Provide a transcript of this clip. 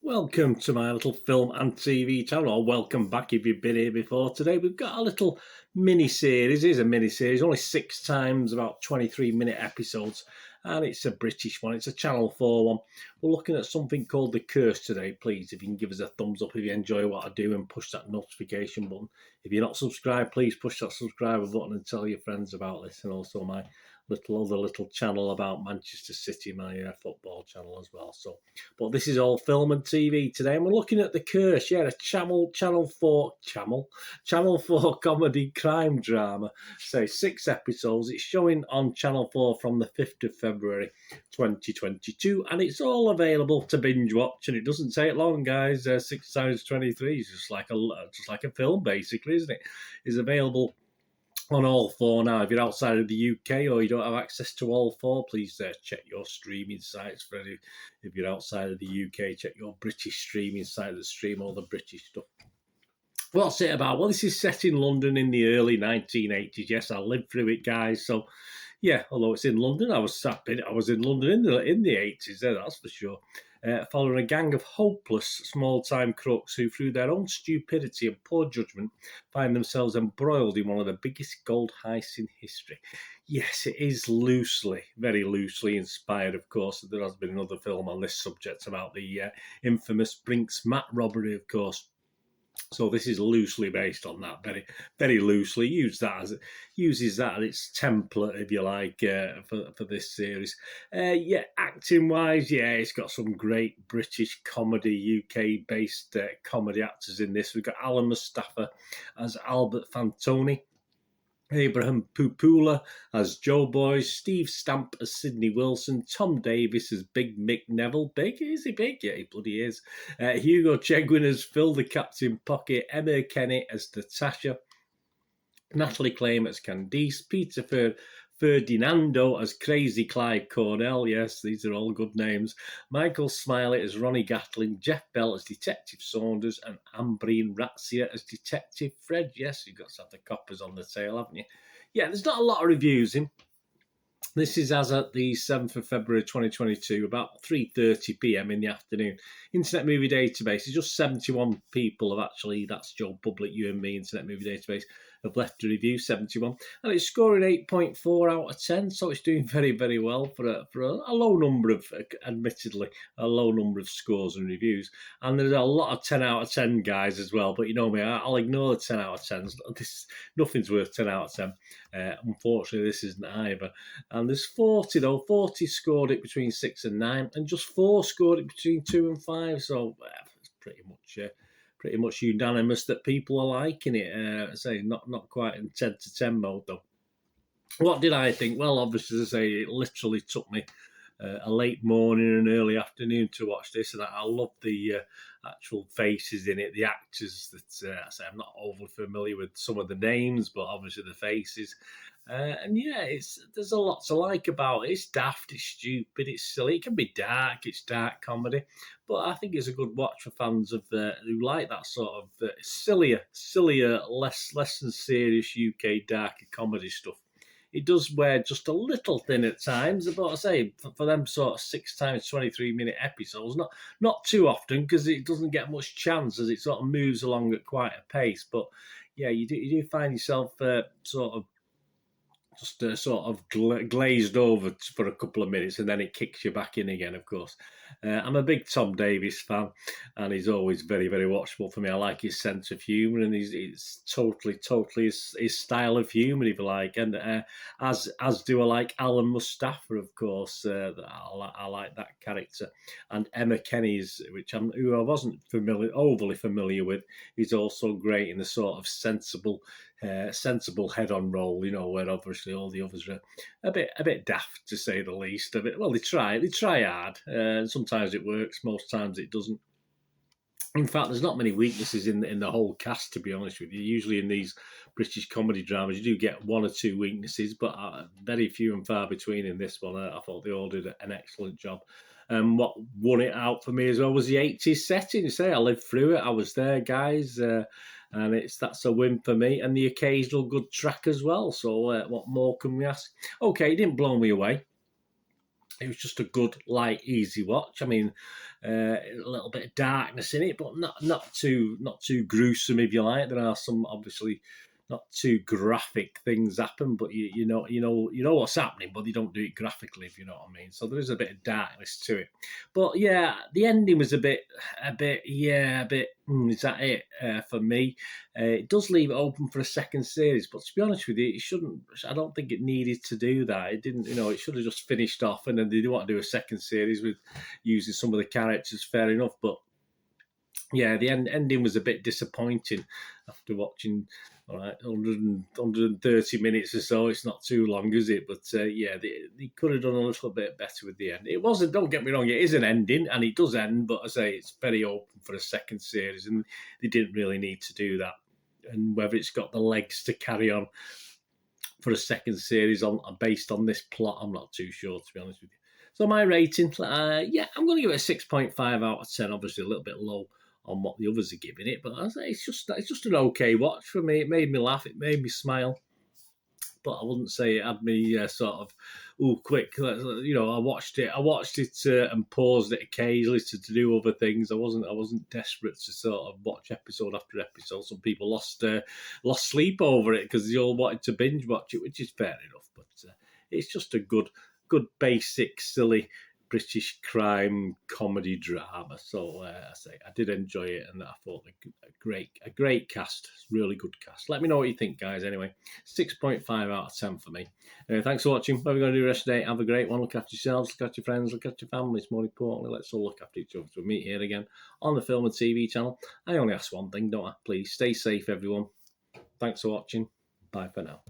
Welcome to my little film and TV channel, or welcome back if you've been here before. Today we've got a little mini-series. It is a mini-series, only 6 times, about 23-minute episodes, and it's a British one. It's a Channel 4 one. We're looking at something called The Curse today. Please, if you can give us a thumbs up if you enjoy what I do and push that notification button. If you're not subscribed, please push that subscribe button and tell your friends about this, and also my little channel about Manchester City, my football channel as well. So, but this is all film and TV today, and we're looking at The Curse. Yeah, a Channel 4 comedy crime drama. So 6 episodes. It's showing on Channel 4 from the 5th of February 2022, and it's all available to binge watch. And it doesn't take long, guys. 6 times 23 is just like a film, basically, isn't it? It's available on all 4 now. If you're outside of the UK or you don't have access to all 4, please check your streaming sites. If you're outside of the UK, check your British streaming site that stream all the British stuff. What's it about? Well, this is set in London in the early 1980s. Yes, I lived through it, guys. So, yeah, although it's in London, I was in London in the 80s, that's for sure. Following a gang of hopeless small-time crooks who, through their own stupidity and poor judgment, find themselves embroiled in one of the biggest gold heists in history. Yes, it is very loosely inspired, of course. There has been another film on this subject about the infamous Brinks Mat robbery, of course. So this is loosely based on that, very, very loosely. Uses that as its template, if you like, for this series. Yeah, acting wise, yeah, it's got some great British comedy, UK based comedy actors in this. We've got Alan Mustafa as Albert Fantoni, Abraham Pupula as Joe Boy, Steve Stamp as Sidney Wilson, Tom Davis as Big Mick Neville. Big? Is he big? Yeah, he bloody is. Hugo Chegwin as Phil the Captain Pocket, Emma Kenny as Natasha, Natalie Claim as Candice, Peter Ferdinando as Crazy Clive Cornell. Yes, these are all good names. Michael Smiley as Ronnie Gatling, Jeff Bell as Detective Saunders, and Ambreen Razzia as Detective Fred. Yes, you've got to have the coppers on the tail, haven't you? Yeah, there's not a lot of reviews in. This is as at the 7th of February 2022, about 3:30 p.m. in the afternoon. Internet Movie Database is just 71 people have actually, that's Joe Public, you and me, Internet Movie Database, have left a review, 71. And it's scoring 8.4 out of 10, so it's doing very, very well for a low number of, admittedly, a low number of scores and reviews. And there's a lot of 10 out of 10 guys as well, but you know me, I'll ignore the 10 out of 10s. Nothing's worth 10 out of 10. Unfortunately, this isn't either. And there's 40 though. 40 scored it between 6 and 9, and just 4 scored it between 2 and 5. So it's pretty much unanimous that people are liking it. Say not quite in 10 to 10 mode though. What did I think? Well, obviously, as I say, it literally took me a late morning and early afternoon to watch this, and I love the actual faces in it, the actors that I say I'm not overly familiar with some of the names, but obviously the faces. And yeah, there's a lot to like about it. It's daft, it's stupid, it's silly. It can be dark, it's dark comedy, but I think it's a good watch for fans of who like that sort of sillier, less than serious UK darker comedy stuff. It does wear just a little thin at times, but I say for them sort of 6 times 23-minute episodes, not too often because it doesn't get much chance as it sort of moves along at quite a pace. But yeah, you do find yourself sort of glazed over for a couple of minutes, and then it kicks you back in again, of course. I'm a big Tom Davis fan, and he's always very, very watchable for me. I like his sense of humour, and it's totally his style of humour, if you like. And as do I like Alan Mustafa, of course. I like that character. And Emma Kenny's, who I wasn't overly familiar with, is also great in the sort of sensible head-on role, you know, where obviously all the others are a bit daft, to say the least. Well, they try hard. Sometimes it works, most times it doesn't. In fact, there's not many weaknesses in the whole cast, to be honest with you. Usually in these British comedy dramas, you do get 1 or 2 weaknesses, but very few and far between in this one. I thought they all did an excellent job. And what won it out for me as well was the 80s setting. Say, I lived through it. I was there, guys. And that's a win for me. And the occasional good track as well. So what more can we ask? Okay, it didn't blow me away. It was just a good, light, easy watch. I mean, a little bit of darkness in it, but not too gruesome, if you like. There are some obviously not too graphic things happen, but you know what's happening, but they don't do it graphically, if you know what I mean. So there is a bit of darkness to it. But yeah, the ending was a bit. Is that it for me? It does leave it open for a second series, but to be honest with you, it shouldn't. I don't think it needed to do that. It didn't. It should have just finished off, and then they do want to do a second series with using some of the characters. Fair enough, but yeah, the ending was a bit disappointing after watching. All right, 130 minutes or so. It's not too long, is it? But yeah, they could have done a little bit better with the end. It wasn't, don't get me wrong, it is an ending, and it does end, but I say it's very open for a second series, and they didn't really need to do that. And whether it's got the legs to carry on for a second series based on this plot, I'm not too sure, to be honest with you. So my rating, yeah, I'm going to give it a 6.5 out of 10, obviously a little bit low on what the others are giving it, but I say it's just an okay watch for me. It made me laugh, it made me smile, but I wouldn't say it had me sort of quick. I watched it and paused it occasionally to do other things. I wasn't desperate to sort of watch episode after episode. Some people lost sleep over it because they all wanted to binge watch it, which is fair enough. But it's just a good basic silly British crime comedy drama. So I say I did enjoy it, and I thought a great cast, really good cast. Let me know what you think, guys. Anyway, 6.5 out of 10 for me. Thanks for watching. What are we going to do the rest of the day? Have a great one. Look after yourselves, look after your friends, look after your families. More importantly, let's all look after each other. So we'll meet here again on the Film and TV channel. I only ask one thing, don't I? Please stay safe, everyone. Thanks for watching. Bye for now.